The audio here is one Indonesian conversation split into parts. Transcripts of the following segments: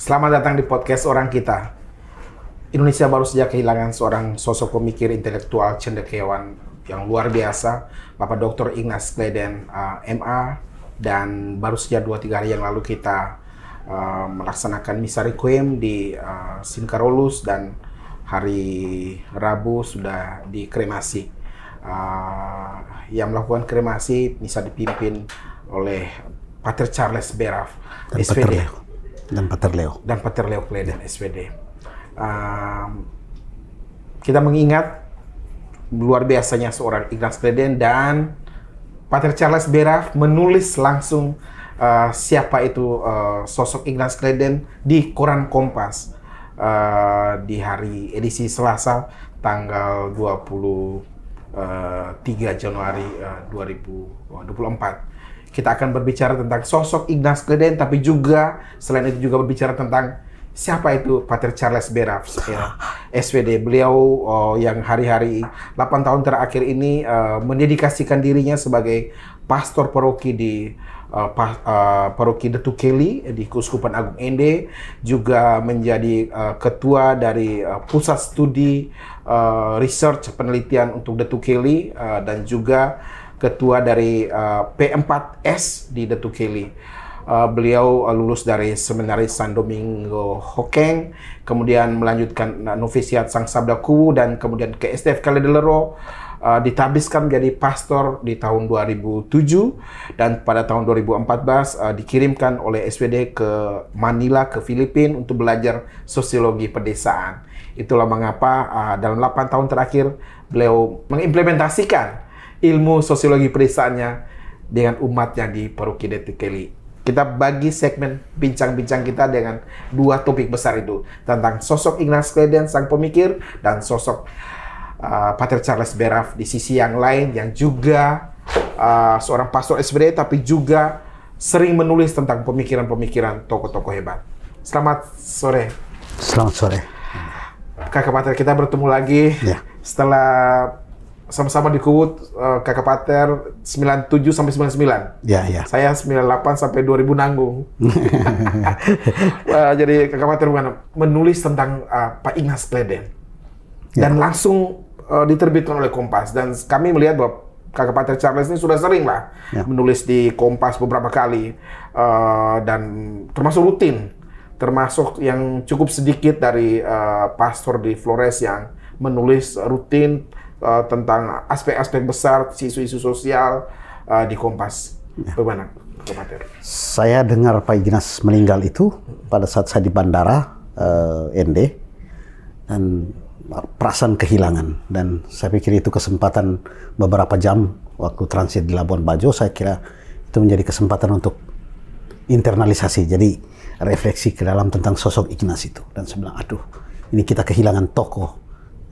Selamat datang di podcast Orang Kita. Indonesia baru saja kehilangan seorang sosok pemikir intelektual cendekiawan yang luar biasa, Bapak Dr. Ignaz Gledden, MA, dan baru saja 2-3 hari yang lalu kita melaksanakan misa requiem di Singkarolus, dan hari Rabu sudah dikremasi. Yang melakukan kremasi misa dipimpin oleh Pater Charles Beraf, SPD. Dan Pater Leo Gledden, SPD. Kita mengingat luar biasanya seorang Ignaz Gledden, dan Pater Charles Beraf menulis langsung siapa itu sosok Ignaz Gledden di koran Kompas di hari edisi Selasa tanggal 23 Januari 2024. Kita akan berbicara tentang sosok Ignaz Gledden, tapi juga selain itu juga berbicara tentang siapa itu Pater Charles Beraf, SPD. Beliau yang hari-hari 8 tahun terakhir ini mendedikasikan dirinya sebagai pastor paroki di paroki Detu Keli di Keuskupan Agung Ende, juga menjadi ketua dari pusat studi research penelitian untuk Detu Keli, dan juga ketua dari P4S di Detu Keli. Beliau lulus dari Seminari San Domingo Hokeng, kemudian melanjutkan novisiat Sang Sabda Kuwu, dan kemudian ke STF Kaledelero, ditabiskan menjadi pastor di tahun 2007, dan pada tahun 2014 dikirimkan oleh SPD ke Manila, ke Filipina untuk belajar sosiologi pedesaan. Itulah mengapa dalam 8 tahun terakhir beliau mengimplementasikan ilmu sosiologi pedesaannya dengan umatnya di paroki Detu Keli. Kita bagi segmen bincang-bincang kita dengan 2 topik besar itu, tentang sosok Ignaz Gledden sang pemikir, dan sosok Pater Charles Beraf di sisi yang lain, yang juga seorang pastor SPD, tapi juga sering menulis tentang pemikiran-pemikiran tokoh-tokoh hebat. Selamat sore. Selamat sore. Kakak Pater, kita bertemu lagi setelah sama-sama di Kuwut. Kakak Pater 97 sampai 99. Ya. Saya 98 sampai 2000 nanggung. Jadi Kakak Pater menulis tentang Pak Ignaz Gledden. Dan langsung diterbitkan oleh Kompas. Dan kami melihat bahwa Kakak Pater Charles ini sudah sering lah menulis di Kompas beberapa kali. Dan termasuk rutin. Termasuk yang cukup sedikit dari pastor di Flores yang menulis rutin tentang aspek-aspek besar, isu-isu sosial di Kompas. Bagaimana, Pak Pater? Saya dengar Pak Ignaz meninggal itu pada saat saya di bandara Ende, dan perasaan kehilangan. Dan saya pikir itu kesempatan beberapa jam waktu transit di Labuan Bajo. Saya kira itu menjadi kesempatan untuk internalisasi, jadi refleksi ke dalam tentang sosok Ignaz itu. Dan saya bilang, aduh, ini kita kehilangan tokoh.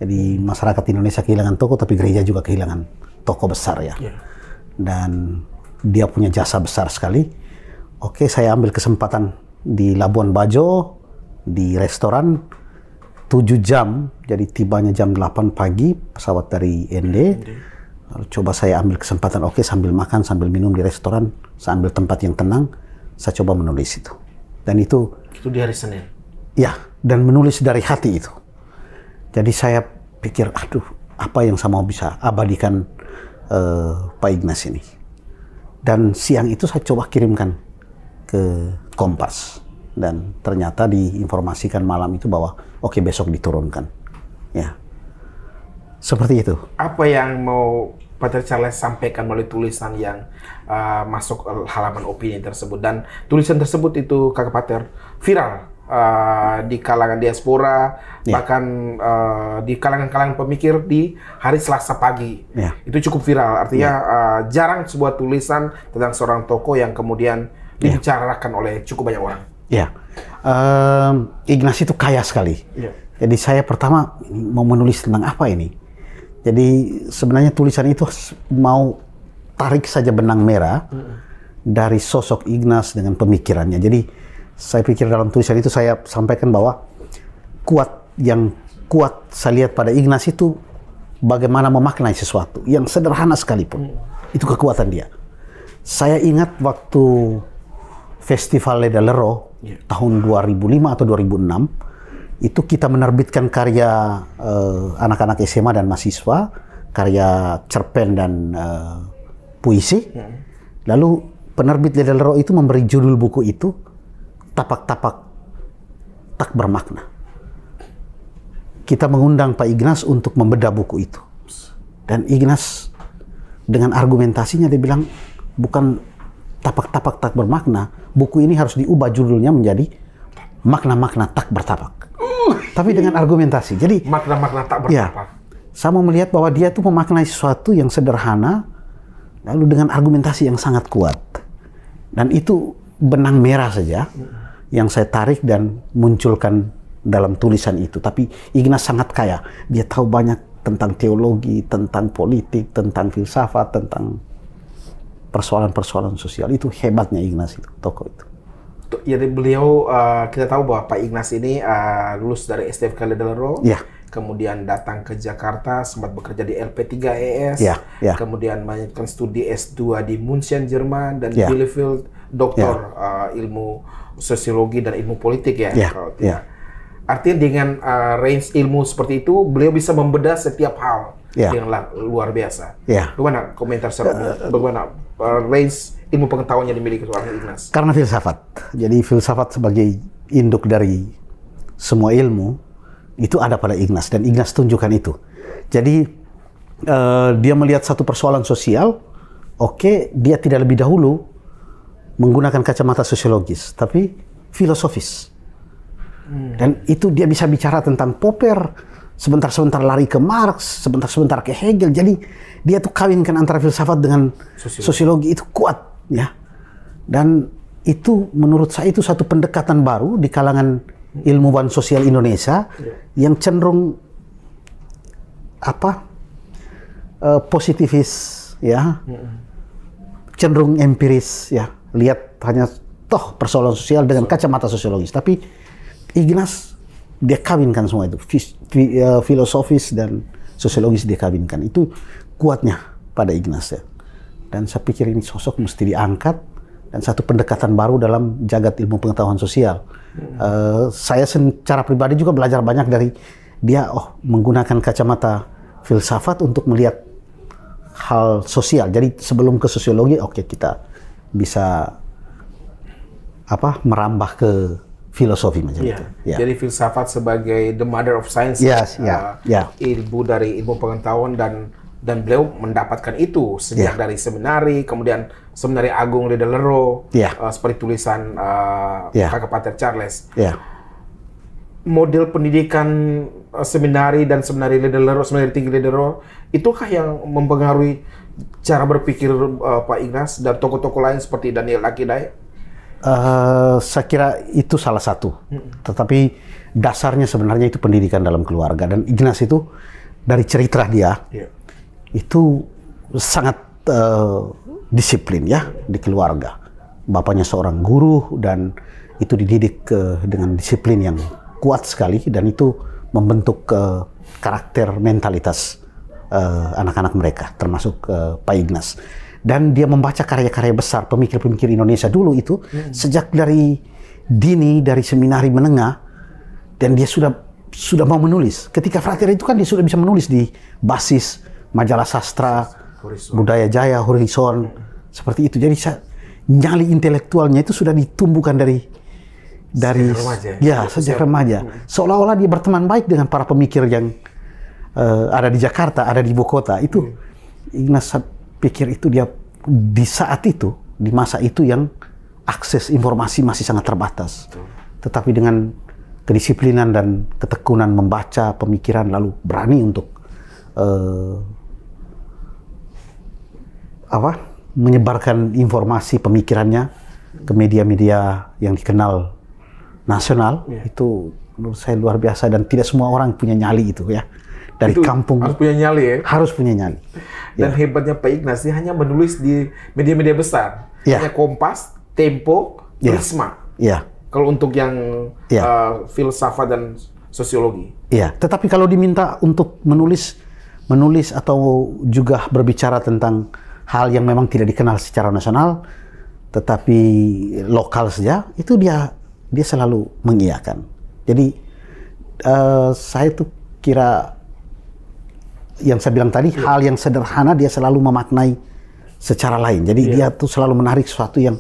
Jadi masyarakat Indonesia kehilangan tokoh, tapi gereja juga kehilangan tokoh besar ya. Dan dia punya jasa besar sekali. Oke, saya ambil kesempatan di Labuan Bajo, di restoran 7 jam, jadi tibanya jam 8 pagi pesawat dari Ende. Lalu coba saya ambil kesempatan, oke, sambil makan, sambil minum di restoran, saya ambil tempat yang tenang, saya coba menulis itu. Dan itu di hari Senin? Ya, dan menulis dari hati itu. Jadi saya pikir, aduh, apa yang saya mau bisa abadikan Pak Ignaz ini. Dan siang itu saya coba kirimkan ke Kompas. Dan ternyata diinformasikan malam itu bahwa, oke, besok diturunkan. Ya, seperti itu. Apa yang mau Pater Charles sampaikan melalui tulisan yang masuk halaman opini tersebut? Dan tulisan tersebut itu, Kakak Pater, viral di kalangan diaspora, bahkan di kalangan-kalangan pemikir di hari Selasa pagi. Itu cukup viral, artinya jarang sebuah tulisan tentang seorang tokoh yang kemudian dibicarakan oleh cukup banyak orang. Ignaz itu kaya sekali. Jadi saya pertama mau menulis tentang apa ini. Jadi sebenarnya tulisan itu mau tarik saja benang merah dari sosok Ignaz dengan pemikirannya. Jadi saya pikir dalam tulisan itu saya sampaikan bahwa yang kuat saya lihat pada Ignaz itu bagaimana memaknai sesuatu yang sederhana sekalipun. Itu kekuatan dia. Saya ingat waktu Festival Ledalero tahun 2005 atau 2006, itu kita menerbitkan karya anak-anak SMA dan mahasiswa, karya cerpen dan puisi. Lalu penerbit Ledellero itu memberi judul buku itu Tapak-tapak Tak Bermakna. Kita mengundang Pak Ignas untuk membedah buku itu. Dan Ignas dengan argumentasinya dia bilang, bukan tapak-tapak tak bermakna, buku ini harus diubah judulnya menjadi makna-makna tak bertapak. Tapi dengan argumentasi. Jadi makna-makna tak bertapak. Ya, saya mau melihat bahwa dia itu memaknai sesuatu yang sederhana, lalu dengan argumentasi yang sangat kuat. Dan itu benang merah saja yang saya tarik dan munculkan dalam tulisan itu. Tapi Ignas sangat kaya. Dia tahu banyak tentang teologi, tentang politik, tentang filsafat, tentang persoalan-persoalan sosial. Itu hebatnya Ignas itu, tokoh itu. Jadi beliau, kita tahu bahwa Pak Ignas ini lulus dari STFK Ledellero, kemudian datang ke Jakarta, sempat bekerja di LP3ES, kemudian melanjutkan studi S2 di München, Jerman, dan Bielefeld, doktor ilmu sosiologi dan ilmu politik Artinya dengan range ilmu seperti itu, beliau bisa membedah setiap hal dengan luar biasa. Bagaimana komentar bagaimana range ilmu pengetahuan yang dimiliki seorang Ignas? Karena filsafat. Jadi filsafat sebagai induk dari semua ilmu itu ada pada Ignas, dan Ignas tunjukkan itu. Jadi dia melihat satu persoalan sosial, dia tidak lebih dahulu menggunakan kacamata sosiologis, tapi filosofis. Dan itu dia bisa bicara tentang Popper, sebentar-sebentar lari ke Marx, sebentar-sebentar ke Hegel. Jadi dia tuh kawinkan antara filsafat dengan sosiologi itu kuat, ya. Dan itu menurut saya itu satu pendekatan baru di kalangan ilmuwan sosial Indonesia yang cenderung positivis, ya, cenderung empiris, ya, lihat hanya toh persoalan sosial dengan kacamata sosiologis. Tapi Ignas dia kawinkan semua itu, filosofis dan sosiologis dia kawinkan. Itu kuatnya pada Ignas, ya. Dan saya pikir ini sosok mesti diangkat, dan satu pendekatan baru dalam jagat ilmu pengetahuan sosial. Saya secara pribadi juga belajar banyak dari dia, menggunakan kacamata filsafat untuk melihat hal sosial. Jadi sebelum ke sosiologi, kita bisa merambah ke filosofi macam itu. Jadi filsafat sebagai the mother of science, ilmu dari ilmu pengetahuan, dan beliau mendapatkan itu sejak dari seminari, kemudian Seminari Agung Ledellero, seperti tulisan Kakak Pater Charles. Model pendidikan seminari dan seminari Ledellero, seminari tinggi Ledellero, itukah yang mempengaruhi cara berpikir Pak Ignas dan tokoh-tokoh lain seperti Daniel Akidai? Saya kira itu salah satu, tetapi dasarnya sebenarnya itu pendidikan dalam keluarga. Dan Ignas itu dari cerita dia itu sangat disiplin, ya, di keluarga. Bapaknya seorang guru dan itu dididik dengan disiplin yang kuat sekali, dan itu membentuk karakter mentalitas anak-anak mereka, termasuk Pak Ignas. Dan dia membaca karya-karya besar pemikir-pemikir Indonesia dulu itu sejak dari dini, dari seminari menengah, dan dia sudah mau menulis. Ketika Frater itu kan dia sudah bisa menulis di basis majalah sastra, Budaya Jaya, Horizon, seperti itu. Jadi nyali intelektualnya itu sudah ditumbuhkan dari sejak remaja. Seolah-olah dia berteman baik dengan para pemikir yang ada di Jakarta, ada di ibu kota. Itu Ignas pikir itu dia di saat itu, di masa itu yang akses informasi masih sangat terbatas. Tetapi dengan kedisiplinan dan ketekunan membaca pemikiran, lalu berani untuk menyebarkan informasi pemikirannya ke media-media yang dikenal nasional, itu menurut saya luar biasa, dan tidak semua orang punya nyali itu, ya. Dari itu kampung harus punya nyali, ya. Harus punya nyali. Dan hebatnya Pak Ignas dia hanya menulis di media-media besar, hanya Kompas, Tempo, Prisma. Kalau untuk yang filsafat dan sosiologi. Tetapi kalau diminta untuk menulis atau juga berbicara tentang hal yang memang tidak dikenal secara nasional, tetapi lokal saja, itu dia dia selalu mengiyakan. Jadi saya tuh kira yang saya bilang tadi, hal yang sederhana dia selalu memaknai secara lain. Jadi dia tuh selalu menarik sesuatu yang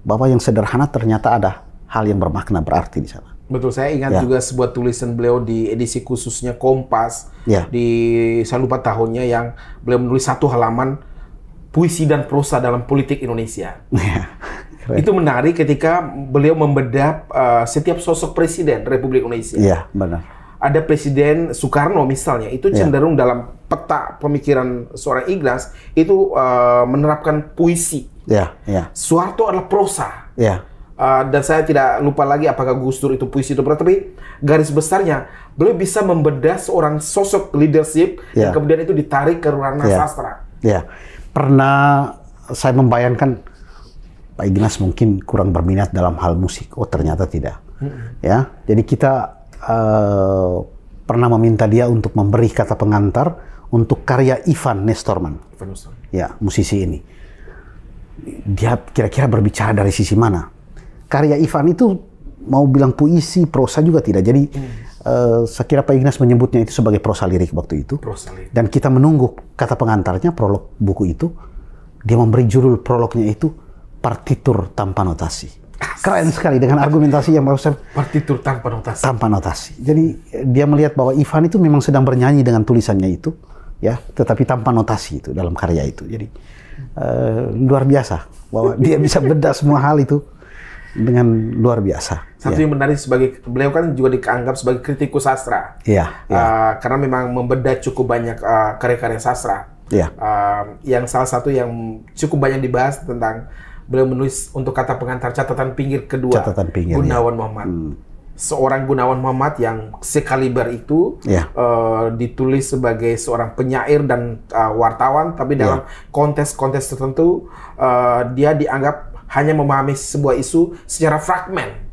bahwa yang sederhana ternyata ada hal yang bermakna, berarti di sana. Betul, saya ingat juga sebuah tulisan beliau di edisi khususnya Kompas di saya lupa tahunnya, yang beliau menulis 1 halaman puisi dan prosa dalam politik Indonesia. Itu menarik ketika beliau membedah setiap sosok presiden Republik Indonesia. Iya, benar. Ada Presiden Soekarno misalnya, itu cenderung dalam peta pemikiran seorang Ignas itu menerapkan puisi. Soeharto adalah prosa. Dan saya tidak lupa lagi apakah Gus Dur itu puisi itu, tapi garis besarnya beliau bisa membedah seorang sosok leadership yang kemudian itu ditarik ke ranah sastra. Pernah saya membayangkan Pak Ignas mungkin kurang berminat dalam hal musik. Oh, ternyata tidak. Ya, jadi kita pernah meminta dia untuk memberi kata pengantar untuk karya Ivan Nestorman. Ya, musisi ini. Dia kira-kira berbicara dari sisi mana? Karya Ivan itu mau bilang puisi, prosa juga tidak. Jadi saya kira Pak Ignas menyebutnya itu sebagai prosa lirik waktu itu. Dan kita menunggu kata pengantarnya, prolog buku itu. Dia memberi judul prolognya itu Partitur Tanpa Notasi. Keren sekali dengan argumentasi yang bagus. Partitur tanpa notasi. Tanpa notasi. Jadi dia melihat bahwa Ivan itu memang sedang bernyanyi dengan tulisannya itu, ya, tetapi tanpa notasi itu dalam karya itu. Jadi luar biasa bahwa dia bisa bedah semua hal itu dengan luar biasa. Satu yang menarik, sebagai beliau kan juga dianggap sebagai kritikus sastra. Karena memang membedah cukup banyak karya-karya sastra. Yang salah satu yang cukup banyak dibahas tentang beliau menulis untuk kata pengantar catatan pinggir kedua, Gunawan Muhammad. Seorang Gunawan Muhammad yang sekaliber itu ditulis sebagai seorang penyair dan wartawan, tapi dalam kontes-kontes tertentu dia dianggap hanya memahami sebuah isu secara fragmen.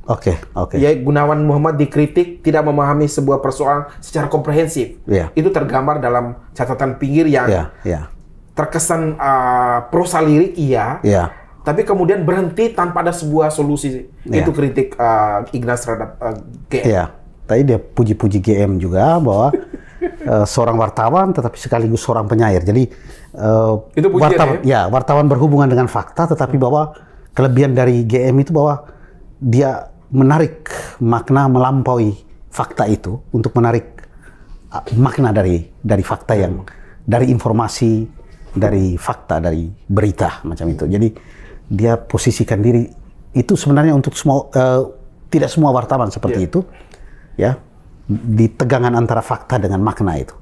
Ya, Gunawan Muhammad dikritik tidak memahami sebuah persoalan secara komprehensif. Itu tergambar dalam catatan pinggir yang terkesan prosa lirik, tapi kemudian berhenti tanpa ada sebuah solusi. Itu kritik Ignas terhadap GM. Tadi dia puji-puji GM juga bahwa seorang wartawan tetapi sekaligus seorang penyair. Jadi itu wartawan berhubungan dengan fakta, tetapi bahwa kelebihan dari GM itu bahwa dia menarik makna melampaui fakta itu untuk menarik makna dari fakta yang dari informasi, dari fakta, dari berita macam itu. Jadi dia posisikan diri itu sebenarnya untuk semua tidak semua wartawan seperti itu, ya, di tegangan antara fakta dengan makna itu.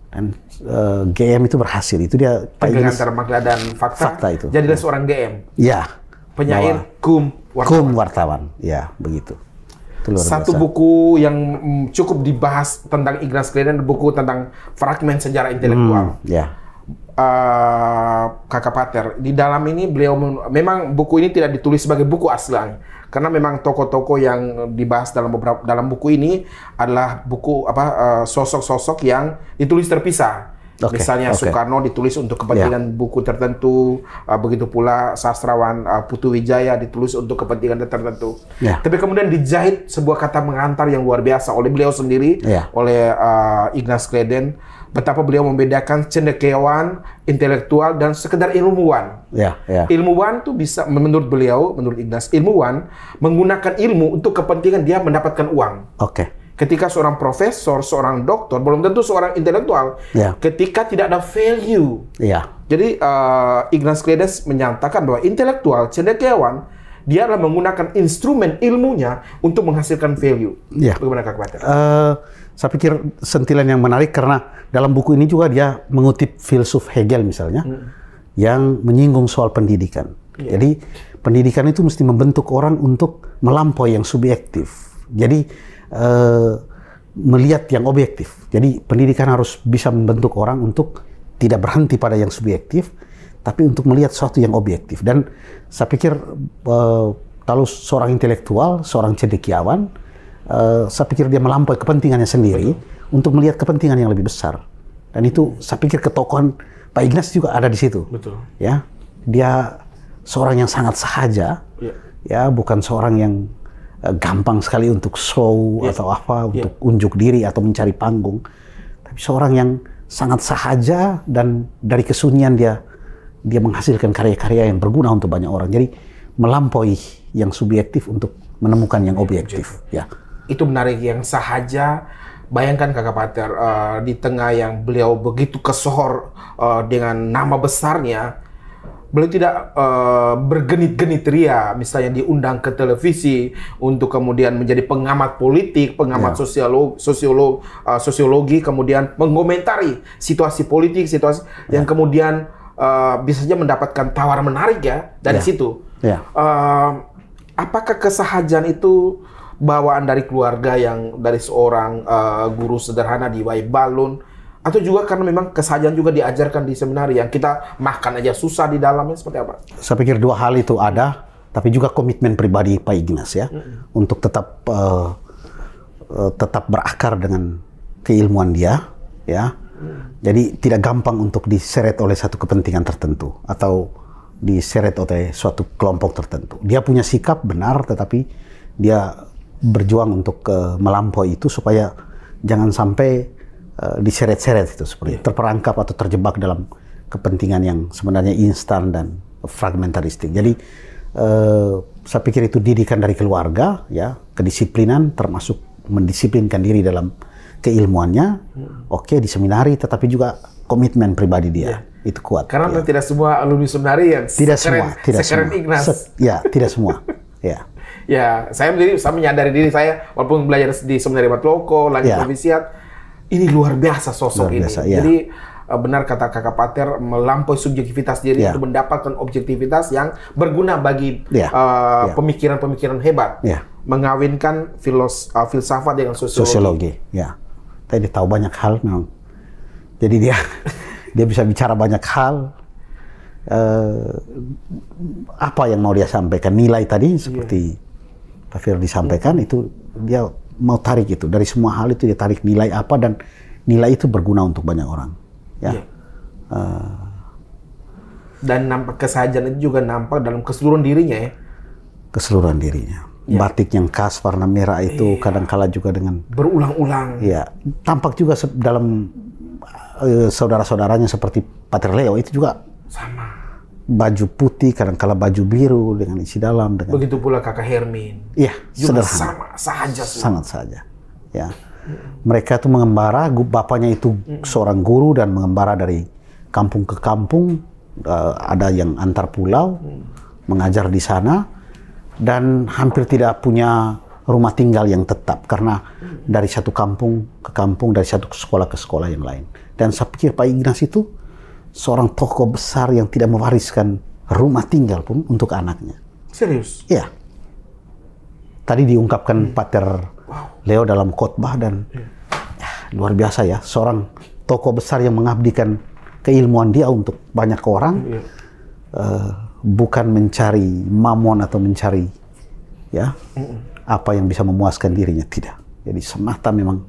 Dan GM itu berhasil. Itu dia tegangan antara makna dan fakta itu. Jadilah seorang GM. Penyair, kum wartawan. Ya, begitu. Satu buku yang cukup dibahas tentang Ignas Kleden, buku tentang fragmen sejarah intelektual. Kakak Pater. Di dalam ini beliau memang buku ini tidak ditulis sebagai buku asli, karena memang tokoh-tokoh yang dibahas dalam buku ini adalah buku sosok-sosok yang ditulis terpisah. Misalnya Soekarno ditulis untuk kepentingan buku tertentu, begitu pula sastrawan Putu Wijaya ditulis untuk kepentingan tertentu. Tapi kemudian dijahit sebuah kata pengantar yang luar biasa oleh beliau sendiri, oleh Ignas Kleden, betapa beliau membedakan cendekiawan, intelektual, dan sekedar ilmuwan. Ilmuwan tuh bisa, menurut beliau, menurut Ignas, ilmuwan menggunakan ilmu untuk kepentingan dia mendapatkan uang. Ketika seorang profesor, seorang doktor, belum tentu seorang intelektual, ketika tidak ada value. Jadi Ignas Kleden menyatakan bahwa intelektual, cendekiawan, dia adalah menggunakan instrumen ilmunya untuk menghasilkan value. Bagaimana Kak Pater? Saya pikir sentilan yang menarik karena dalam buku ini juga dia mengutip filsuf Hegel misalnya, yang menyinggung soal pendidikan. Jadi pendidikan itu mesti membentuk orang untuk melampaui yang subjektif. Jadi melihat yang objektif. Jadi pendidikan harus bisa membentuk orang untuk tidak berhenti pada yang subjektif, tapi untuk melihat sesuatu yang objektif. Dan saya pikir kalau seorang intelektual, seorang cendekiawan, saya pikir dia melampaui kepentingannya sendiri untuk melihat kepentingan yang lebih besar. Dan itu saya pikir ketokohan Pak Ignas juga ada di situ. Ya, dia seorang yang sangat sahaja, ya, bukan seorang yang gampang sekali untuk show atau apa, untuk unjuk diri atau mencari panggung. Tapi seorang yang sangat sahaja dan dari kesunyian dia menghasilkan karya-karya yang berguna untuk banyak orang. Jadi melampaui yang subjektif untuk menemukan yang objektif. Ya. Itu menarik, yang sahaja. Bayangkan Kakak Pater, di tengah yang beliau begitu kesohor dengan nama besarnya, beliau tidak bergenit-genit ria, misalnya diundang ke televisi untuk kemudian menjadi pengamat politik, pengamat sosiologi, kemudian mengomentari situasi politik, situasi yang kemudian bisa saja mendapatkan tawar menarik ya dari situ. Apakah kesahajaan itu bawaan dari keluarga, yang dari seorang guru sederhana di Waibalun, atau juga karena memang kesahajaan juga diajarkan di seminari yang kita makan aja susah di dalamnya, seperti apa? Saya pikir dua hal itu ada, tapi juga komitmen pribadi Pak Ignas ya, untuk tetap berakar dengan keilmuan dia, ya. Jadi tidak gampang untuk diseret oleh satu kepentingan tertentu atau diseret oleh suatu kelompok tertentu. Dia punya sikap benar, tetapi dia berjuang untuk melampaui itu supaya jangan sampai diseret-seret itu, seperti terperangkap atau terjebak dalam kepentingan yang sebenarnya instan dan fragmentaristik. Jadi saya pikir itu didikan dari keluarga, ya, kedisiplinan termasuk mendisiplinkan diri dalam keilmuannya. Oke, di seminari, tetapi juga komitmen pribadi dia itu kuat. Karena tidak semua alumni seminari yang tidak sekeren Ignas. Tidak semua. Ya. Ya, saya menyadari diri saya, walaupun belajar di seminari Batloko, lagi novisiat, ini luar biasa sosok ini. Jadi benar kata Kakak Pater, melampaui subjektivitas diri untuk mendapatkan objektivitas yang berguna bagi pemikiran-pemikiran hebat. Mengawinkan filsafat dengan sosiologi. Ya. Tadi tahu banyak hal memang. Jadi dia bisa bicara banyak hal. Apa yang mau dia sampaikan, nilai tadi seperti Pak Firdy disampaikan, itu dia mau tarik itu dari semua hal itu, dia tarik nilai apa, dan nilai itu berguna untuk banyak orang. Ya. Dan nampak kesahajaan itu juga nampak dalam keseluruhan dirinya ya. Keseluruhan dirinya. Batik yang khas warna merah itu kadang-kala juga dengan berulang-ulang. Iya, tampak juga dalam saudara-saudaranya seperti Pater Leo itu juga sama. Baju putih, kadang-kala baju biru dengan isi dalam. Begitu pula Kakak Hermin. Iya, juga sederhana. sahaja semua. Sangat saja. Ya. Mereka itu mengembara, bapaknya itu seorang guru dan mengembara dari kampung ke kampung, ada yang antar pulau, mengajar di sana, dan hampir tidak punya rumah tinggal yang tetap, karena dari satu kampung ke kampung, dari satu sekolah ke sekolah yang lain. Dan saya pikir Pak Ignas itu seorang tokoh besar yang tidak mewariskan rumah tinggal pun untuk anaknya. Serius? Iya. Tadi diungkapkan Pater Leo dalam khotbah, dan luar biasa ya, seorang tokoh besar yang mengabdikan keilmuan dia untuk banyak orang, bukan mencari mamon atau mencari apa yang bisa memuaskan dirinya, tidak. Jadi semata memang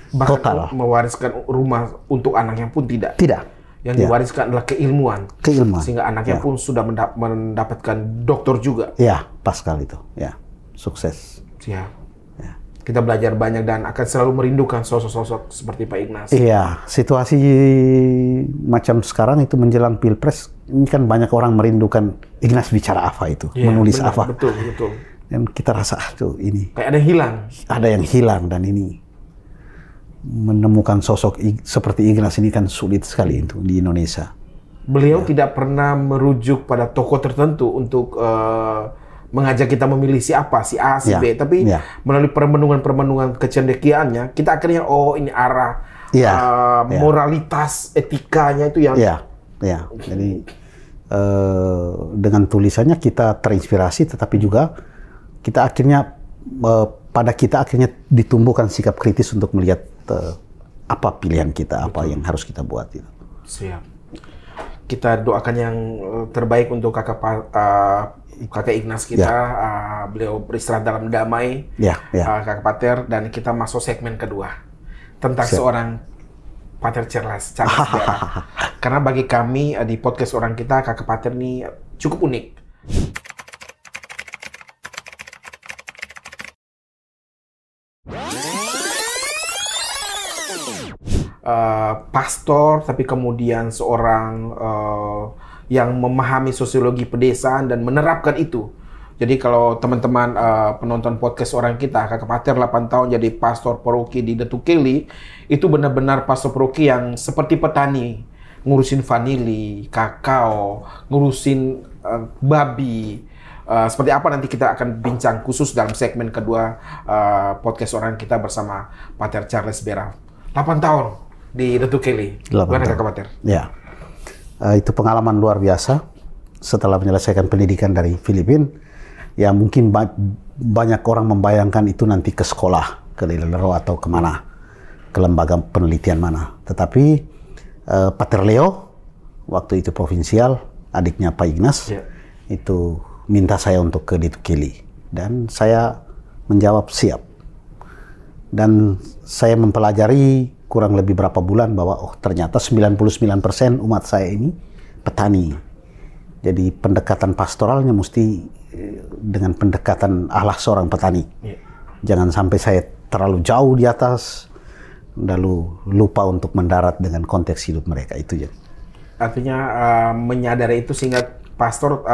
bahkan total. Mewariskan rumah untuk anaknya pun tidak. Tidak. Yang diwariskan adalah keilmuan. Sehingga anaknya pun sudah mendapatkan doktor juga. Ya, pas sekali itu. Ya, sukses. Siap. Ya. Kita belajar banyak dan akan selalu merindukan sosok-sosok seperti Pak Ignas. Iya, situasi macam sekarang itu menjelang Pilpres, ini kan banyak orang merindukan Ignas bicara apa itu, menulis benar, apa. Betul. Dan kita rasa, tuh ini. Kayak ada yang hilang. Ada yang hilang, dan ini menemukan sosok seperti Ignas ini kan sulit sekali itu di Indonesia. Beliau tidak pernah merujuk pada tokoh tertentu untuk mengajak kita memilih si A, si B, tapi melalui permenungan kecendekiaannya, kita akhirnya ini arah moralitas, etikanya itu yang. Jadi dengan tulisannya kita terinspirasi, tetapi juga kita akhirnya pada kita akhirnya ditumbuhkan sikap kritis untuk melihat apa pilihan kita, apa yang harus kita buat itu. Siap. Kita doakan yang terbaik untuk Kakak Ignas kita. Beliau beristirahat dalam damai. Kakak Pater, dan kita masuk segmen kedua tentang seorang Pater Charles Bera. Karena bagi kami di podcast orang kita, Kakak Pater ini cukup unik. pastor, tapi kemudian seorang yang memahami sosiologi pedesaan dan menerapkan itu. Jadi kalau teman-teman penonton podcast orang kita, Kakak Pater 8 tahun jadi pastor paroki di Detukeli, itu benar-benar pastor paroki yang seperti petani, ngurusin vanili, kakao, ngurusin babi. Seperti apa nanti kita akan bincang khusus dalam segmen kedua podcast orang kita bersama Pater Charles Bera. 8 tahun di Detukeli. Gimana Kakak Pater? Ya, itu pengalaman luar biasa. Setelah menyelesaikan pendidikan dari Filipina, ya mungkin banyak orang membayangkan itu nanti ke sekolah, ke Lelero atau kemana, ke lembaga penelitian mana. Tetapi Pater Leo, waktu itu provinsial, adiknya Pak Ignas, itu minta saya untuk ke Detukeli. Dan saya menjawab siap. Dan saya mempelajari kurang lebih berapa bulan bahwa ternyata 99% umat saya ini petani. Jadi pendekatan pastoralnya mesti dengan pendekatan Allah seorang petani. Jangan sampai saya terlalu jauh di atas, lalu lupa untuk mendarat dengan konteks hidup mereka itu ya. Artinya menyadari itu sehingga pastor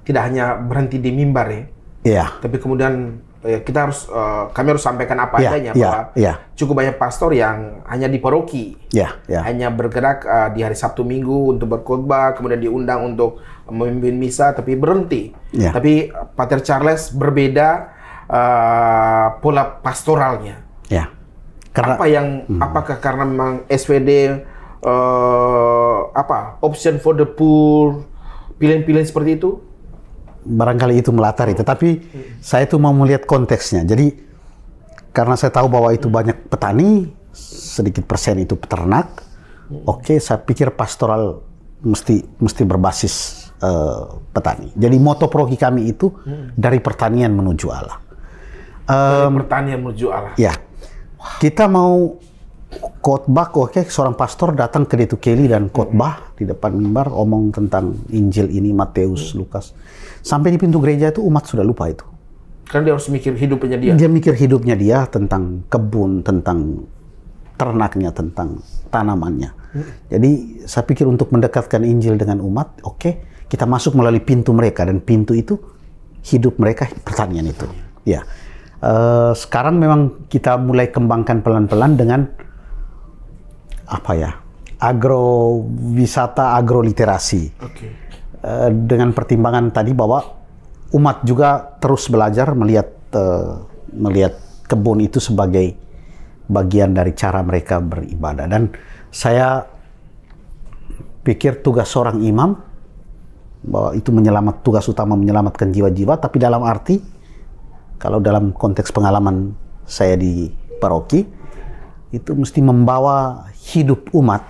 tidak hanya berhenti di mimbar ya. Iya. Tapi kemudian kami harus sampaikan apa adanya bahwa cukup banyak pastor yang hanya di paroki, hanya bergerak di hari Sabtu Minggu untuk berkhotbah, kemudian diundang untuk memimpin misa, tapi berhenti. Tapi Pater Charles berbeda pola pastoralnya. Apakah karena memang SVD option for the poor, pilihan-pilihan seperti itu? Barangkali itu melatari, tetapi saya itu mau melihat konteksnya. Jadi karena saya tahu bahwa itu banyak petani, sedikit persen itu peternak. Oke, saya pikir pastoral mesti berbasis petani. Jadi moto paroki kami itu dari pertanian menuju Allah. Dari pertanian menuju Allah. Ya, kita mau khotbah, seorang pastor datang ke Detukeli dan khotbah di depan mimbar, omong tentang Injil ini, Matius, Lukas. Sampai di pintu gereja itu umat sudah lupa itu. Karena dia harus mikir hidupnya dia. Dia mikir hidupnya dia tentang kebun, tentang ternaknya, tentang tanamannya. Jadi saya pikir untuk mendekatkan Injil dengan umat, kita masuk melalui pintu mereka, dan pintu itu hidup mereka pertanian itu. Ya, sekarang memang kita mulai kembangkan pelan-pelan dengan agrowisata, agroliterasi. Dengan pertimbangan tadi bahwa umat juga terus belajar melihat kebun itu sebagai bagian dari cara mereka beribadah. Dan saya pikir tugas seorang imam bahwa itu tugas utama menyelamatkan jiwa-jiwa, tapi dalam arti kalau dalam konteks pengalaman saya di paroki itu mesti membawa hidup umat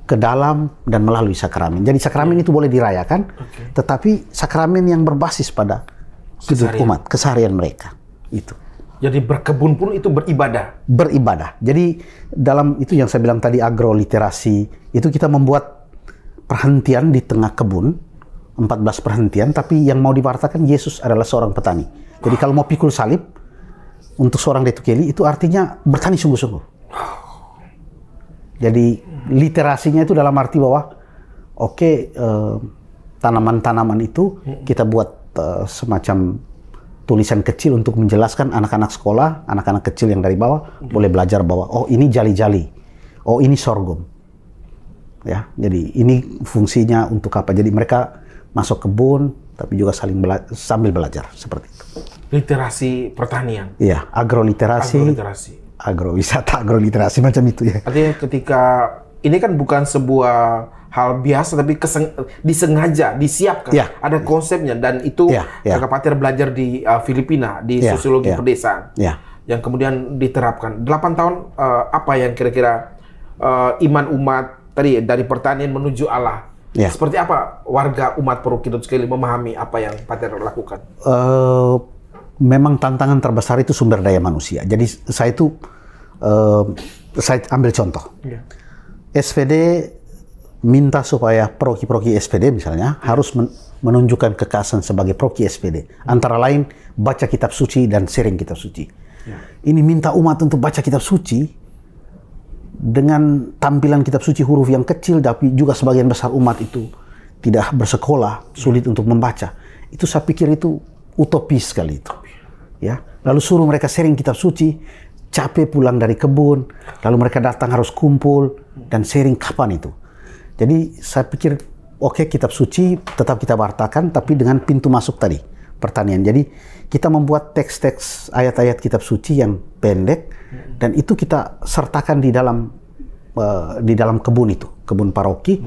ke dalam dan melalui sakramen. Jadi sakramen itu boleh dirayakan, tetapi sakramen yang berbasis pada hidup umat, keseharian mereka itu. Jadi berkebun pun itu beribadah. Beribadah. Jadi dalam itu yang saya bilang tadi agroliterasi, itu kita membuat perhentian di tengah kebun, 14 perhentian, tapi yang mau diwartakan Yesus adalah seorang petani. Jadi kalau mau pikul salib untuk seorang Detukeli itu artinya bertani sungguh-sungguh. Jadi literasinya itu dalam arti bahwa tanaman-tanaman itu kita buat semacam tulisan kecil untuk menjelaskan anak-anak sekolah, anak-anak kecil yang dari bawah boleh belajar bahwa ini jali-jali, ini sorghum. Ya, jadi ini fungsinya untuk apa? Jadi mereka masuk kebun tapi juga sambil belajar seperti itu. Literasi pertanian. Iya, agroliterasi. Agrowisata, agroliterasi macam itu ya. Artinya ketika ini kan bukan sebuah hal biasa, tapi disengaja, disiapkan. Ada konsepnya, dan itu Kakak Pater belajar di Filipina, di sosiologi pedesaan. Yang kemudian diterapkan. 8 tahun, apa yang kira-kira iman umat tadi dari pertanian menuju Allah. Seperti apa warga umat paroki Detukeli memahami apa yang Pater lakukan? Memang tantangan terbesar itu sumber daya manusia. Jadi saya ambil contoh. SVD minta supaya paroki-paroki SVD misalnya harus menunjukkan kekhasan sebagai paroki SVD. Antara lain baca kitab suci dan sharing kitab suci. Ini minta umat untuk baca kitab suci, dengan tampilan kitab suci huruf yang kecil, tapi juga sebagian besar umat itu tidak bersekolah, sulit untuk membaca. Itu saya pikir itu utopis sekali itu. Ya, lalu suruh mereka sharing kitab suci, capek pulang dari kebun, lalu mereka datang harus kumpul dan sharing kapan itu. Jadi saya pikir oke, kitab suci tetap kita wartakan, tapi dengan pintu masuk tadi, pertanian. Jadi kita membuat teks-teks ayat-ayat kitab suci yang pendek, dan itu kita sertakan di dalam kebun itu, kebun paroki.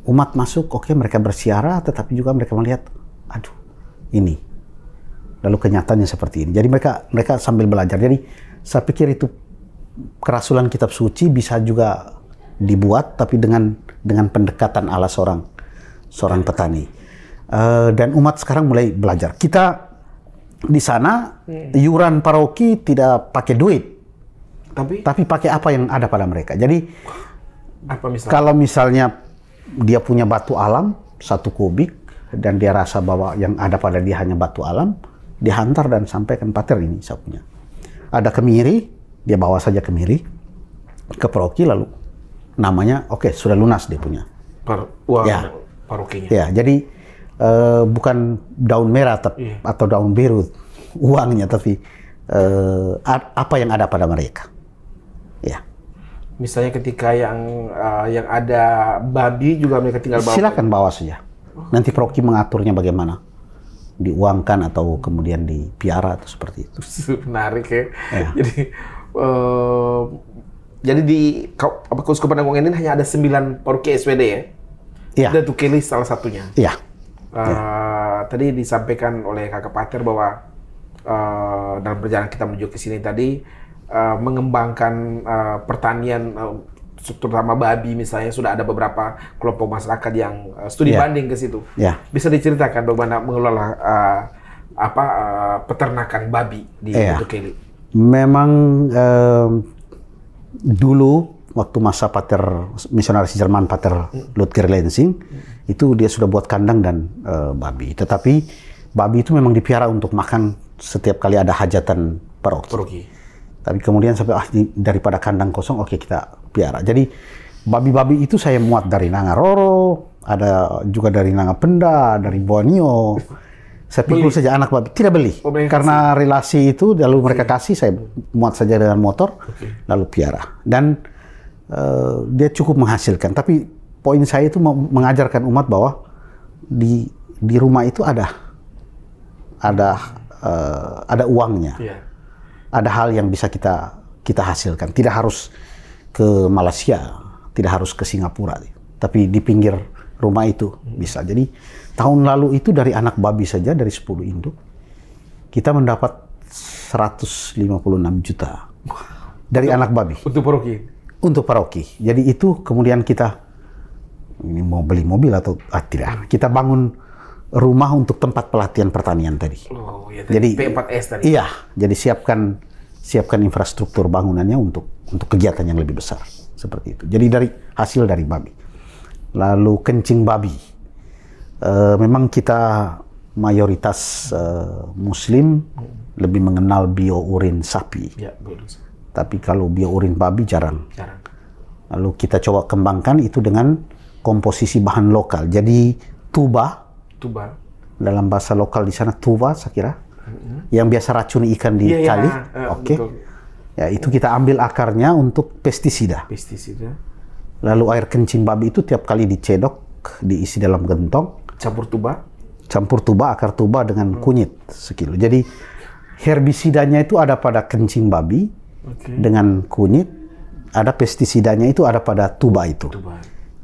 Umat masuk, oke, mereka bersiara, tetapi juga mereka melihat, aduh, ini. Lalu kenyataannya seperti ini. Jadi mereka sambil belajar. Jadi saya pikir itu kerasulan kitab suci bisa juga dibuat, tapi dengan pendekatan ala seorang petani. Dan umat sekarang mulai belajar. Kita di sana iuran paroki tidak pakai duit, tapi pakai apa yang ada pada mereka. Jadi apa misalnya? Kalau misalnya dia punya batu alam 1 kubik dan dia rasa bahwa yang ada pada dia hanya batu alam, dia hantar dan sampaikan, Pater, ini saya punya. Ada kemiri, dia bawa saja kemiri ke paroki, lalu namanya oke, sudah lunas dia punya. Ya. Parokinya. Ya, jadi bukan daun merah atau daun biru uangnya, tapi apa yang ada pada mereka. Ya. Misalnya ketika yang ada babi juga mereka tinggal bawa. Silakan bawa saja. Nanti paroki mengaturnya bagaimana, diuangkan atau kemudian dipiara atau seperti itu. Menarik ya. Jadi di Keuskupan Agung ini hanya ada 9 paroki SWD ya? Iya. Dan Tukeli salah satunya. Iya. Tadi disampaikan oleh Kakak Pater bahwa dalam perjalanan kita menuju ke sini tadi mengembangkan pertanian, terutama babi misalnya, sudah ada beberapa kelompok masyarakat yang studi banding ke situ. Yeah. Bisa diceritakan bagaimana mengelola peternakan babi di Tukeli? Memang dulu waktu masa Pater misionaris Jerman, Pater Ludger Lensing, itu dia sudah buat kandang dan babi. Tetapi babi itu memang dipiara untuk makan setiap kali ada hajatan paroki. Tapi kemudian sampai daripada kandang kosong, oke, kita piara. Jadi babi-babi itu saya muat dari Nangaroro, ada juga dari Nangapenda, dari Borneo. Saya pikul saja anak babi, tidak beli. Karena relasi itu, lalu mereka kasih, saya muat saja dengan motor, lalu piara. Dan dia cukup menghasilkan. Tapi poin saya itu mengajarkan umat bahwa di rumah itu ada uangnya. Yeah. Ada hal yang bisa kita hasilkan. Tidak harus ke Malaysia, tidak harus ke Singapura, tapi di pinggir rumah itu bisa. Jadi tahun lalu itu dari anak babi saja, dari 10 induk, kita mendapat 156 juta dari anak babi. Untuk paroki? Untuk paroki. Jadi itu kemudian kita ini mau beli mobil atau tidak. Kita bangun rumah untuk tempat pelatihan pertanian tadi. Oh, ya, jadi P4S tadi. Iya, jadi siapkan infrastruktur bangunannya untuk kegiatan yang lebih besar seperti itu. Jadi hasil dari babi. Lalu kencing babi. Memang kita mayoritas Muslim lebih mengenal biourin sapi. Ya, tapi kalau biourin babi jarang. Lalu kita coba kembangkan itu dengan komposisi bahan lokal. Jadi tuba. Dalam bahasa lokal di sana tuba, saya kira. Yang biasa racuni ikan di kali. Oke. Ya, itu kita ambil akarnya untuk pestisida. Lalu air kencing babi itu tiap kali dicedok, diisi dalam gentong. Campur tuba, akar tuba dengan kunyit sekilo. Jadi herbisidanya itu ada pada kencing babi dengan kunyit, ada pestisidanya itu ada pada tuba itu.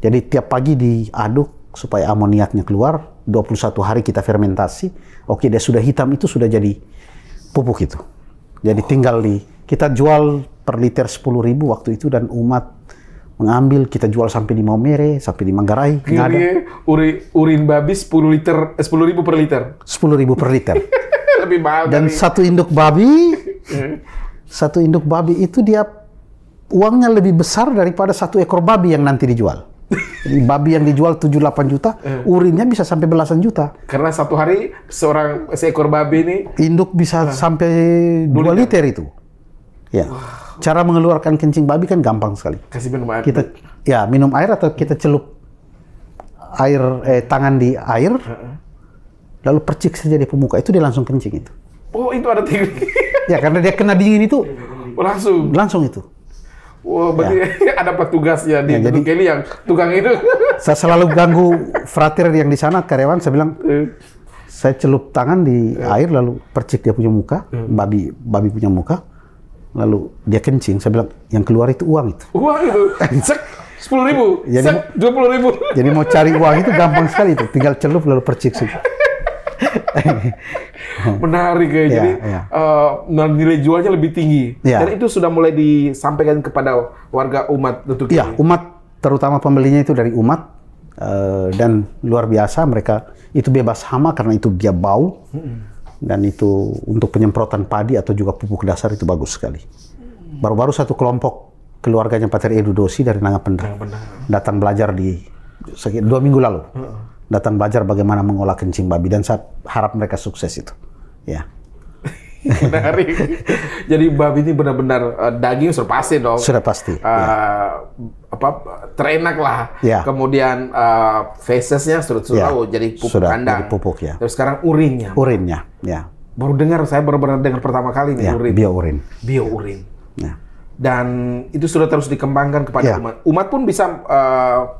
Jadi tiap pagi diaduk supaya amoniaknya keluar. 21 hari kita fermentasi. Oke, dia sudah hitam, itu sudah jadi pupuk itu. Jadi tinggal kita jual per liter 10.000 waktu itu, dan umat mengambil, kita jual sampai di Maumere, sampai di Manggarai. Urin babi 10.000 per liter. 10.000 per liter. Lebih mahal. Dan satu induk babi itu dia uangnya lebih besar daripada 1 ekor babi yang nanti dijual. Jadi babi yang dijual 7-8 juta, urinnya bisa sampai belasan juta. Karena satu hari seekor babi ini induk bisa sampai 2 liter itu. Ya. Cara mengeluarkan kencing babi kan gampang sekali. Kasih minum air. Kita ya minum air atau kita celup air tangan di air, lalu percik saja di pemuka, itu dia langsung kencing itu. Oh, itu ada teknik. Ya karena dia kena dingin itu langsung itu. Wah, berarti ada petugasnya di jadi Kelly yang tukang itu. Saya selalu ganggu frater yang di sana, karyawan, saya bilang, saya celup tangan di air lalu percik dia punya muka, babi punya muka, lalu dia kencing. Saya bilang, yang keluar itu uang itu. Uang itu, sek 10.000, sek 20.000. Jadi mau cari uang itu gampang sekali itu, tinggal celup lalu percik sih. Menarik ya, jadi nilai jualnya lebih tinggi. Dan itu sudah mulai disampaikan kepada warga umat Datu Kelly. Iya, umat, terutama pembelinya itu dari umat, dan luar biasa mereka itu bebas hama karena itu dia bau, dan itu untuk penyemprotan padi atau juga pupuk dasar itu bagus sekali. Baru-baru satu kelompok keluarganya Pater Edu Dosi dari Nangapendra datang belajar di 2 minggu lalu. Datang belajar bagaimana mengolah kencing babi, dan saya harap mereka sukses itu. Ya. Menarik. Jadi babi ini benar-benar daging sudah pasti dong. Sudah pasti. Terenak lah. Ya. Kemudian fesesnya sudah jadi pupuk kandang. Jadi pupuk ya. Terus sekarang urinnya. Urinnya, ya. Saya baru dengar pertama kali nih urin. Bio urin. Ya. Dan itu sudah terus dikembangkan kepada umat. Umat pun bisa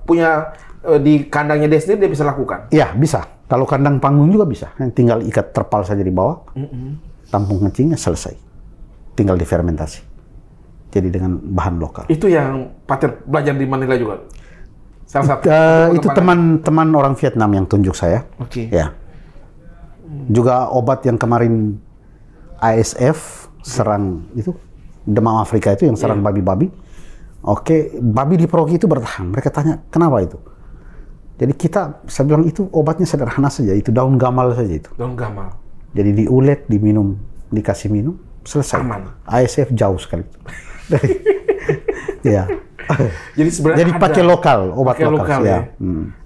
punya di kandangnya dia sendiri, dia bisa lakukan? Iya, bisa. Kalau kandang panggung juga bisa. Tinggal ikat terpal saja di bawah, tampung kencingnya selesai. Tinggal difermentasi. Jadi dengan bahan lokal. Itu yang Pater belajar di Manila juga? Salah satu? Itu teman-teman orang Vietnam yang tunjuk saya. Oke. Ya. Juga obat yang kemarin ASF serang itu, demam Afrika itu yang serang babi-babi. Oke, babi di Perogi itu bertahan. Mereka tanya, kenapa itu? Jadi saya bilang itu obatnya sederhana saja, itu daun gamal saja itu. Daun gamal. Jadi diulet, diminum, dikasih minum, selesai. Aman. ASF jauh sekali. Ya. Jadi sebenarnya pakai lokal, obat lokal ya.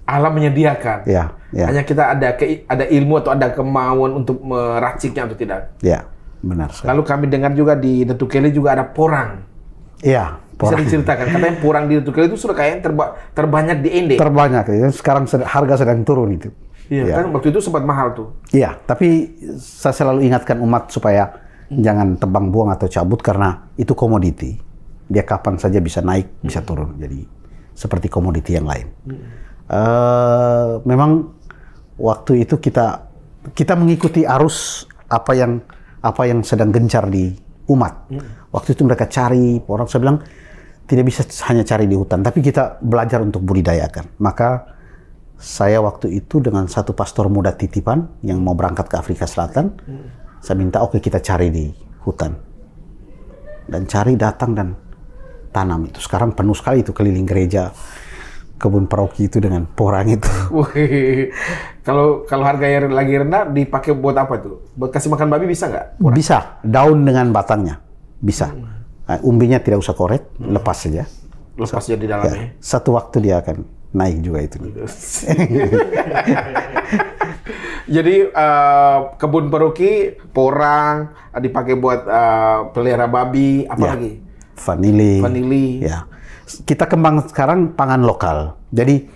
Alam menyediakan. Ya. Hanya kita ada ilmu atau ada kemauan untuk meraciknya atau tidak. Ya, benar. Lalu kami dengar juga di Datu Kelly juga ada porang. Iya. Bisa diceritakan, katanya porang di Datu Kelly itu sudah kayaknya terbanyak di Ende. Terbanyak, ya. Sekarang harga sedang turun itu. Iya, kan waktu itu sempat mahal tuh. Iya, tapi saya selalu ingatkan umat supaya jangan tebang buang atau cabut karena itu komoditi. Dia kapan saja bisa naik, bisa turun. Jadi seperti komoditi yang lain. Memang waktu itu kita mengikuti arus apa yang sedang gencar di umat. Waktu itu mereka cari, orang saya bilang tidak bisa hanya cari di hutan, tapi kita belajar untuk budidayakan. Maka saya waktu itu dengan satu pastor muda titipan yang mau berangkat ke Afrika Selatan, saya minta oke, kita cari di hutan. Dan cari, datang dan tanam itu. Sekarang penuh sekali itu keliling gereja, kebun paroki itu dengan porang itu. Kalau harganya lagi rendah, dipakai buat apa itu? Buat kasih makan babi bisa nggak? Bisa, daun dengan batangnya. Bisa. Umbinya tidak usah koret, lepas saja. Lepas saja di dalamnya. Ya, satu waktu dia akan naik juga itu. Jadi kebun paroki, porang, dipakai buat pelihara babi, apa lagi? Vanili. Ya. Kita kembang sekarang pangan lokal. Jadi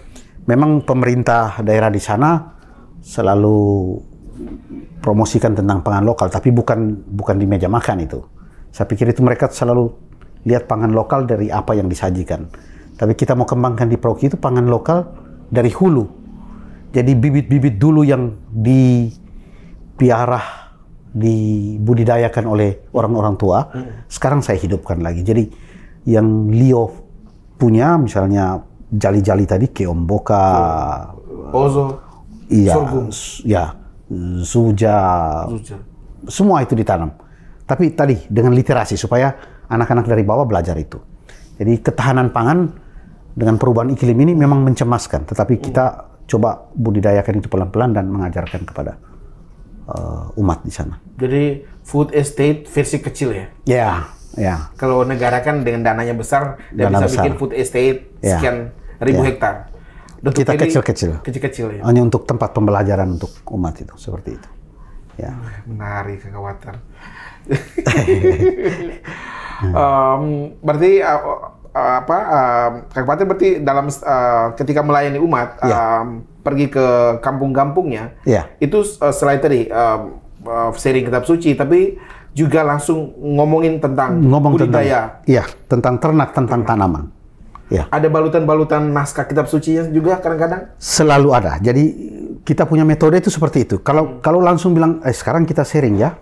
memang pemerintah daerah di sana selalu promosikan tentang pangan lokal, tapi bukan di meja makan itu. Saya pikir itu mereka selalu lihat pangan lokal dari apa yang disajikan. Tapi kita mau kembangkan di Paroki itu pangan lokal dari hulu. Jadi bibit-bibit dulu yang dipiara, dibudidayakan oleh orang-orang tua, sekarang saya hidupkan lagi. Jadi yang Leo punya, misalnya jali-jali tadi, keomboka, ozo, sorghum, suja, semua itu ditanam. Tapi tadi dengan literasi supaya anak-anak dari bawah belajar itu. Jadi ketahanan pangan dengan perubahan iklim ini memang mencemaskan, tetapi kita coba budidayakan itu pelan-pelan dan mengajarkan kepada umat di sana. Jadi food estate versi kecil ya? Ya. Kalau negara kan dengan dananya besar, dia bisa bikin food estate sekian ribu hektar. Kita kecil-kecil. Kecil-kecil ya? Hanya untuk tempat pembelajaran untuk umat itu, seperti itu. Ya. Menarik, kekhawatiran. Berarti Kak Pater berarti dalam ketika melayani umat pergi ke kampung-kampungnya, itu selain tadi sharing kitab suci, tapi juga langsung ngomongin tentang budidaya. Tentang ternak, tentang tanaman. Ya. Ada balutan-balutan naskah kitab sucinya juga kadang-kadang? Selalu ada. Jadi kita punya metode itu seperti itu. Kalau langsung bilang, sekarang kita sharing ya,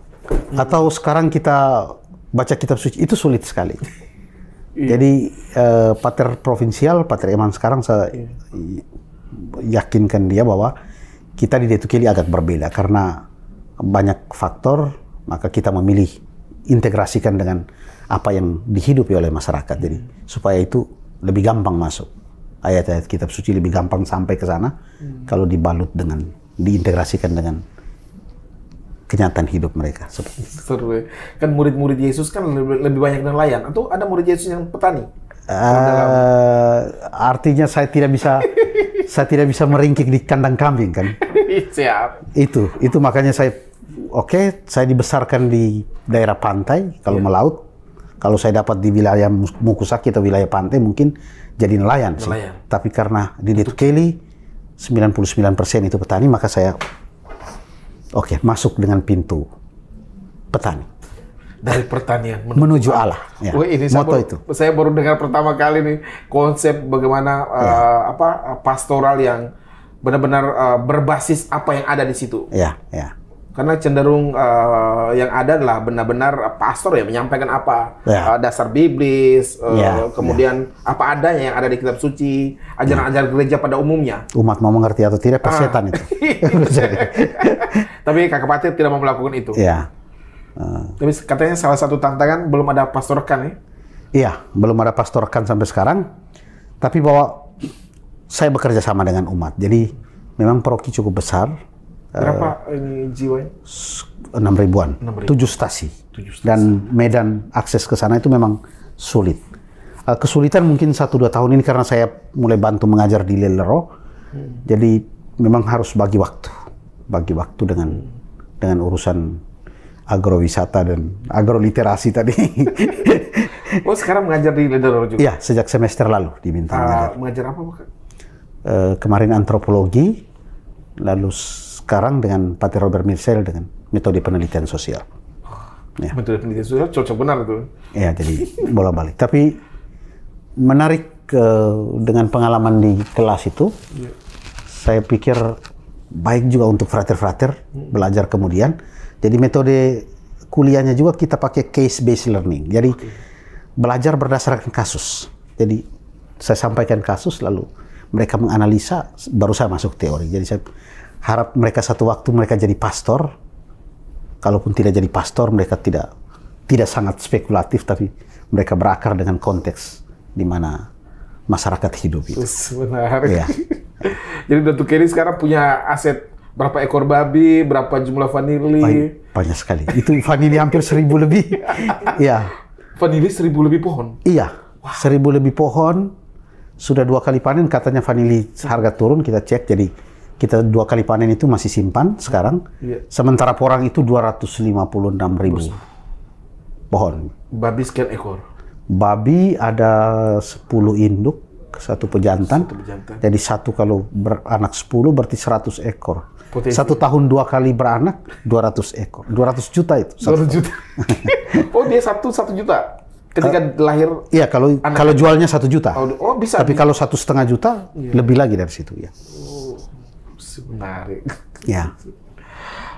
atau sekarang kita baca kitab suci, itu sulit sekali. Jadi Pater provinsial, Pater Eman sekarang saya yakinkan dia bahwa kita di Detukeli agak berbeda karena banyak faktor, maka kita memilih integrasikan dengan apa yang dihidupi oleh masyarakat. Jadi supaya itu lebih gampang masuk. Ayat-ayat kitab suci lebih gampang sampai ke sana kalau dibalut dengan, diintegrasikan dengan kenyataan hidup mereka. Seru ya. Kan murid-murid Yesus kan lebih banyak nelayan, atau ada murid Yesus yang petani? Artinya saya tidak bisa meringkik di kandang kambing kan. Siap. Itu makanya saya saya dibesarkan di daerah pantai kalau melaut. Kalau saya dapat di wilayah Mukusaki atau wilayah pantai mungkin jadi nelayan sih. Tapi karena di Detukeli 99% itu petani, maka saya masuk dengan pintu petani. Dari pertanian menuju Allah. Ya. Ini saya baru dengar pertama kali nih konsep bagaimana pastoral yang benar-benar berbasis apa yang ada di situ. Ya. Karena cenderung yang ada adalah benar-benar pastor ya menyampaikan apa dasar biblis, kemudian apa adanya yang ada di kitab suci, ajaran-ajaran gereja pada umumnya. Umat mau mengerti atau tidak, persetan itu. Tapi Kakak Pater tidak mau melakukan itu. Iya. Tapi katanya salah satu tantangan belum ada pastor rekan ya? Iya, belum ada pastor rekan sampai sekarang. Tapi bahwa saya bekerja sama dengan umat, jadi memang paroki cukup besar. Berapa ini jiwanya? 6.000-an, 7 stasi. Dan medan akses ke sana itu memang sulit. Kesulitan mungkin 1-2 tahun ini karena saya mulai bantu mengajar di Lelero. Jadi memang harus bagi waktu dengan urusan agrowisata dan agroliterasi tadi. Oh, sekarang mengajar di Lelero juga? Iya, sejak semester lalu diminta mengajar. Mengajar apa, Pak? Kemarin antropologi, lalu sekarang dengan Pater Robert Mirsel dengan metode penelitian sosial. Metode penelitian sosial cocok benar itu. Ya, jadi bola-balik. Tapi menarik dengan pengalaman di kelas itu, saya pikir baik juga untuk frater-frater belajar kemudian. Jadi metode kuliahnya juga kita pakai case-based learning. Jadi belajar berdasarkan kasus. Jadi saya sampaikan kasus lalu mereka menganalisa, baru saya masuk teori. Jadi saya harap mereka satu waktu mereka jadi pastor. Kalaupun tidak jadi pastor, mereka tidak sangat spekulatif, tapi mereka berakar dengan konteks di mana masyarakat hidup itu. Menarik. Ya. Jadi Detukeli sekarang punya aset berapa ekor babi, berapa jumlah vanili? Banyak sekali. Itu vanili hampir 1.000 lebih. Iya. Vanili 1.000 lebih pohon? Iya. Wow. 1.000 lebih pohon. Sudah 2 kali panen, katanya vanili harga turun, kita cek. Jadi kita 2 kali panen itu masih simpan sekarang. Sementara porang itu 256.000 pohon. Babi sekian ekor? Babi ada 10 induk, 1 pejantan. Jadi 1 kalau beranak 10 berarti 100 ekor. Potensi. 1 tahun 2 kali beranak 200 ekor. 200 juta itu. 200 juta. Oh, dia 1 juta? Ketika lahir? Iya, kalau jualnya 1 juta. Oh, bisa. Tapi kalau 1,5 juta, lebih lagi dari situ ya. Menarik. Ya.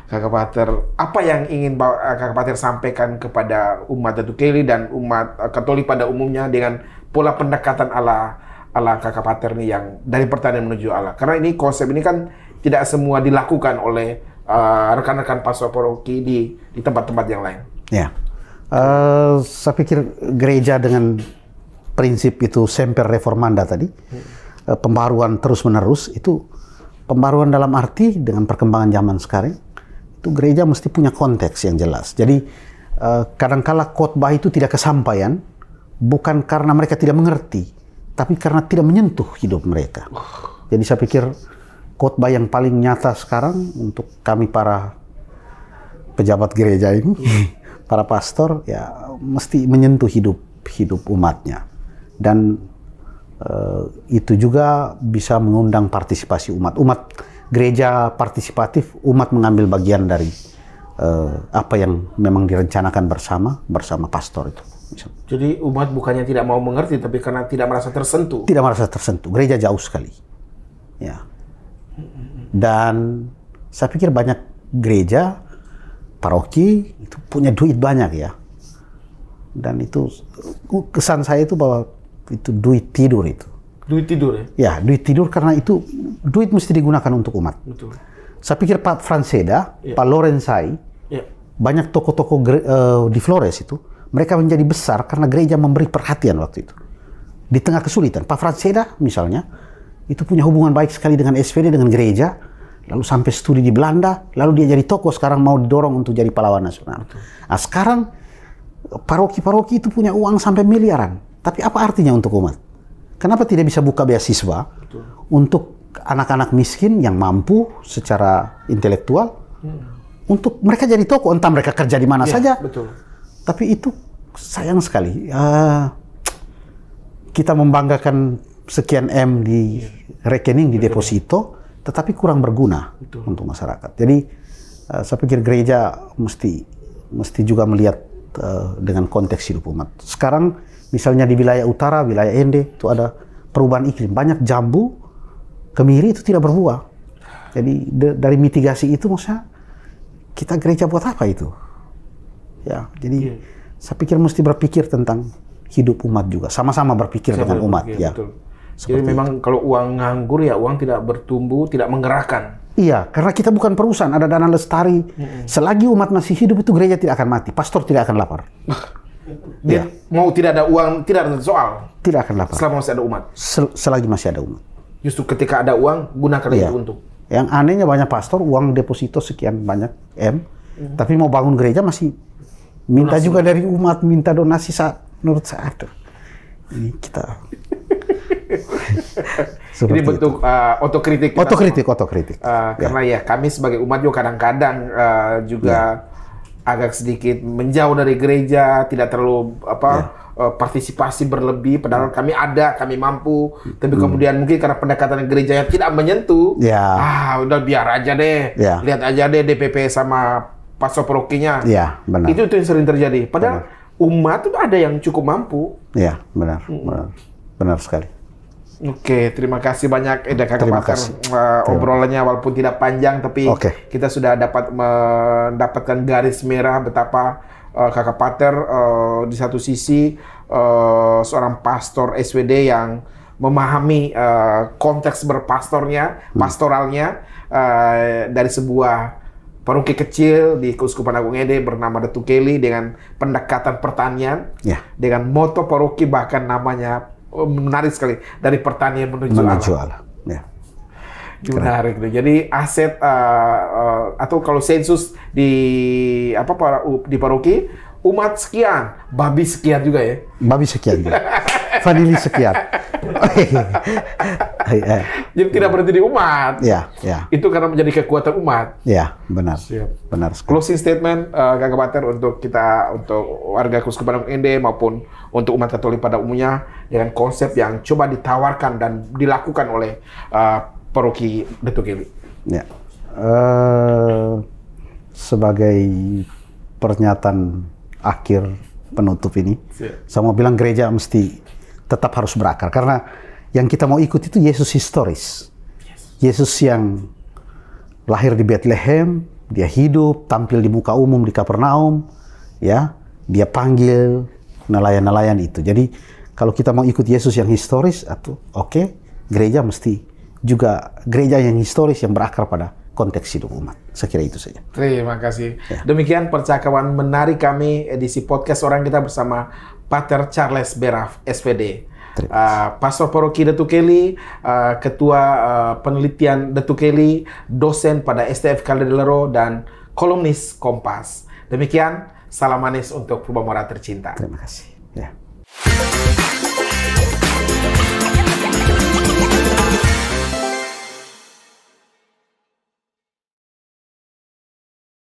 Kakak Pater, apa yang ingin Kakak Pater sampaikan kepada umat Detukeli dan umat Katolik pada umumnya dengan pola pendekatan ala Kakak Pater nih yang dari pertanian menuju Allah? Karena ini konsep ini kan tidak semua dilakukan oleh rekan-rekan pastor paroki di tempat-tempat yang lain. Ya. Saya pikir gereja dengan prinsip itu semper reformanda tadi, pembaruan terus-menerus, itu pembaruan dalam arti dengan perkembangan zaman sekarang, itu gereja mesti punya konteks yang jelas. Jadi kadangkala khotbah itu tidak kesampaian, bukan karena mereka tidak mengerti, tapi karena tidak menyentuh hidup mereka. Jadi saya pikir khotbah yang paling nyata sekarang untuk kami para pejabat gereja ini, para pastor ya mesti menyentuh hidup umatnya, dan itu juga bisa mengundang partisipasi umat. Gereja partisipatif, umat mengambil bagian dari apa yang memang direncanakan bersama pastor itu. Jadi umat bukannya tidak mau mengerti, tapi karena tidak merasa tersentuh. Tidak merasa tersentuh. Gereja jauh sekali. Ya. Dan saya pikir banyak gereja, paroki itu punya duit banyak ya. Dan itu kesan saya itu bahwa itu duit tidur itu. Duit tidur ya? Ya, duit tidur karena itu duit mesti digunakan untuk umat. Betul. Saya pikir Pak Franseda, Pak Lorenzai, banyak toko-toko di Flores itu, mereka menjadi besar karena gereja memberi perhatian waktu itu. Di tengah kesulitan, Pak Franseda misalnya, itu punya hubungan baik sekali dengan SVD, dengan gereja, lalu sampai studi di Belanda, lalu dia jadi toko, sekarang mau didorong untuk jadi pahlawan nasional. Nah, sekarang paroki-paroki itu punya uang sampai miliaran, tapi apa artinya untuk umat? Kenapa tidak bisa buka beasiswa untuk anak-anak miskin yang mampu secara intelektual, untuk mereka jadi toko, entah mereka kerja di mana saja. Betul. Tapi itu sayang sekali. Kita membanggakan sekian M di rekening, di deposito, tetapi kurang berguna untuk masyarakat. Jadi saya pikir gereja mesti juga melihat dengan konteks hidup umat. Sekarang misalnya di wilayah utara, wilayah Ende, itu ada perubahan iklim. Banyak jambu, kemiri itu tidak berbuah. Jadi dari mitigasi itu maksudnya kita gereja buat apa itu? Ya, jadi saya pikir mesti berpikir tentang hidup umat juga. Sama-sama berpikir dengan umat. Ya. Betul. Jadi memang kalau uang nganggur ya uang tidak bertumbuh, tidak menggerakkan. Iya, karena kita bukan perusahaan, ada dana lestari. Selagi umat masih hidup itu gereja tidak akan mati, pastor tidak akan lapar. Mau tidak ada uang, tidak ada soal. Tidak akan lapar. Selama masih ada umat. Selagi masih ada umat. Justru ketika ada uang, gunakan itu untuk. Yang anehnya banyak pastor uang deposito sekian banyak M, tapi mau bangun gereja masih minta donasi juga dari umat, minta donasi menurut saya. Ini kita. Ini bentuk otokritik. Otokritik. Karena ya kami sebagai umat juga kadang-kadang juga agak sedikit menjauh dari gereja, tidak terlalu partisipasi berlebih. Padahal kami mampu, tapi kemudian mungkin karena pendekatan gerejanya tidak menyentuh. Udah biar aja deh, lihat aja deh DPP sama pastor parokinya. Benar. Itu yang sering terjadi. Padahal umat itu ada yang cukup mampu. Benar sekali. Oke, terima kasih banyak Kakak Pater. Obrolannya walaupun tidak panjang, tapi kita sudah dapat mendapatkan garis merah betapa Kakak Pater di satu sisi seorang pastor SWD yang memahami konteks pastoralnya dari sebuah paroki kecil di Keuskupan Agung Ende bernama Datu Keli dengan pendekatan pertanian, dengan moto paroki bahkan namanya menarik sekali, dari pertanian menuju Allah. Menarik. Jadi aset atau kalau sensus di paroki umat sekian, babi sekian juga ya. Babi sekian juga. Vanili sekian. Jadi tidak berhenti di umat. Itu karena menjadi kekuatan umat. Benar. Benar. Closing statement Kakak Pater untuk warga Keuskupan Agung Ende maupun untuk umat Katolik pada umumnya dengan konsep yang coba ditawarkan dan dilakukan oleh paroki Datu Keli. Sebagai pernyataan akhir penutup ini, saya mau bilang gereja mesti tetap harus berakar karena yang kita mau ikut itu Yesus historis. Yesus yang lahir di Bethlehem, dia hidup, tampil di muka umum di Kapernaum, dia panggil nelayan-nelayan itu. Jadi kalau kita mau ikut Yesus yang historis, gereja mesti juga gereja yang historis yang berakar pada konteks hidup umat. Saya kira itu saja. Terima kasih. Demikian percakapan menarik kami edisi podcast Orang Kita bersama Pater Charles Beraf, SVD. Pastor Paroki Datu Keli, Ketua Penelitian Datu Keli, dosen pada STF Caldera dan kolumnis Kompas. Demikian, salam manis untuk Purba Mora tercinta. Terima kasih.